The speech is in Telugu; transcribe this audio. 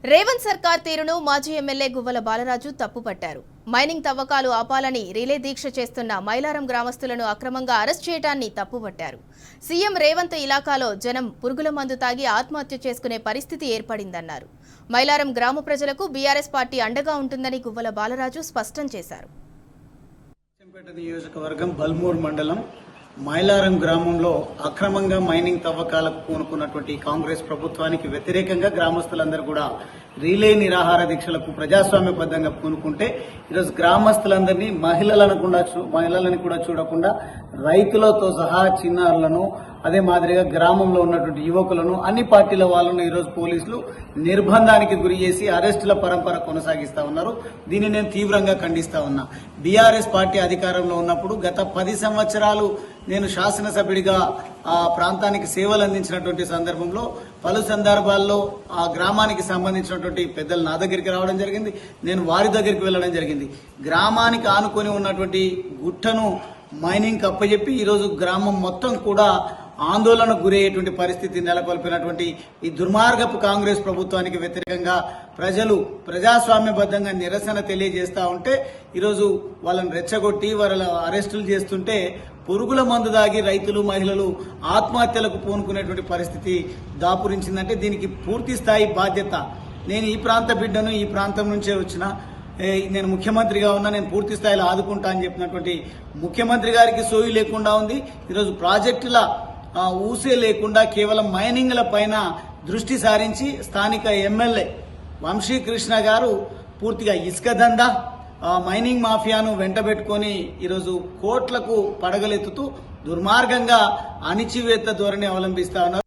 రేవంత్ సర్కార్ తీరును మాజీ ఎమ్మెల్యే గువ్వల బాలరాజు తప్పుపట్టారు. మైనింగ్ తవ్వకాలు ఆపాలని రిలే దీక్ష చేస్తున్న మైలారం గ్రామస్తులను అక్రమంగా అరెస్ట్ చేయడాన్ని తప్పుపట్టారు. సీఎం రేవంత్ ఇలాకాలో జనం పురుగుల మందు తాగి ఆత్మహత్య చేసుకునే పరిస్థితి ఏర్పడిందన్నారు. మైలారం గ్రామ ప్రజలకు బీఆర్ఎస్ పార్టీ అండగా ఉంటుందని గువ్వల బాలరాజు స్పష్టం చేశారు. నియోజకవర్గం బల్మూర్ మండలం మైలారం గ్రామంలో అక్రమంగా మైనింగ్ తవ్వకాలకు పూనుకున్నటువంటి కాంగ్రెస్ ప్రభుత్వానికి వ్యతిరేకంగా గ్రామస్తులందరూ కూడా రిలే నిరాహార దీక్షలకు ప్రజాస్వామ్యబద్ధంగా పూనుకుంటే ఈరోజు గ్రామస్తులందరినీ మహిళలను కూడా చూడకుండా రైతులతో సహా చిన్నారులను అదే మాదిరిగా గ్రామంలో ఉన్నటువంటి యువకులను అన్ని పార్టీల వాళ్ళను ఈరోజు పోలీసులు నిర్బంధానికి గురి చేసి అరెస్టుల పరంపర కొనసాగిస్తా ఉన్నారు. దీన్ని నేను తీవ్రంగా ఖండిస్తా ఉన్నా. బీఆర్ఎస్ పార్టీ అధికారంలో ఉన్నప్పుడు గత 10 సంవత్సరాలు నేను శాసనసభ్యుడిగా ఆ ప్రాంతానికి సేవలు అందించినటువంటి సందర్భంలో పలు సందర్భాల్లో ఆ గ్రామానికి సంబంధించినటువంటి పెద్దలు నా దగ్గరికి రావడం జరిగింది. నేను వారి దగ్గరికి వెళ్లడం జరిగింది. గ్రామానికి ఆనుకొని ఉన్నటువంటి గుట్టను మైనింగ్ అప్పచెప్పి ఈరోజు గ్రామం మొత్తం కూడా ఆందోళనకు గురయ్యేటువంటి పరిస్థితి నెలకొల్పినటువంటి ఈ దుర్మార్గపు కాంగ్రెస్ ప్రభుత్వానికి వ్యతిరేకంగా ప్రజలు ప్రజాస్వామ్యబద్ధంగా నిరసన తెలియజేస్తా ఉంటే ఈరోజు వాళ్ళని రెచ్చగొట్టి వాళ్ళ అరెస్టులు చేస్తుంటే పురుగుల మందు దాగి రైతులు మహిళలు ఆత్మహత్యలకు పూనుకునేటువంటి పరిస్థితి దాపురించిందంటే దీనికి పూర్తి స్థాయి బాధ్యత. నేను ఈ ప్రాంత బిడ్డను, ఈ ప్రాంతం నుంచే వచ్చిన, నేను ముఖ్యమంత్రిగా ఉన్నా, నేను పూర్తి స్థాయిలో ఆదుకుంటా అని చెప్పినటువంటి ముఖ్యమంత్రి గారికి సోయి లేకుండా ఉంది. ఈరోజు ప్రాజెక్టుల ఊసే లేకుండా కేవలం మైనింగ్ల పైన దృష్టి సారించి స్థానిక ఎమ్మెల్యే వంశీకృష్ణ గారు పూర్తిగా ఇసుక దందా మైనింగ్ మాఫియాను వెంటబెట్టుకొని ఈరోజు కోట్లకు పడగలెత్తుతూ దుర్మార్గంగా అణిచివేత ధోరణి అవలంబిస్తా ఉన్నారు.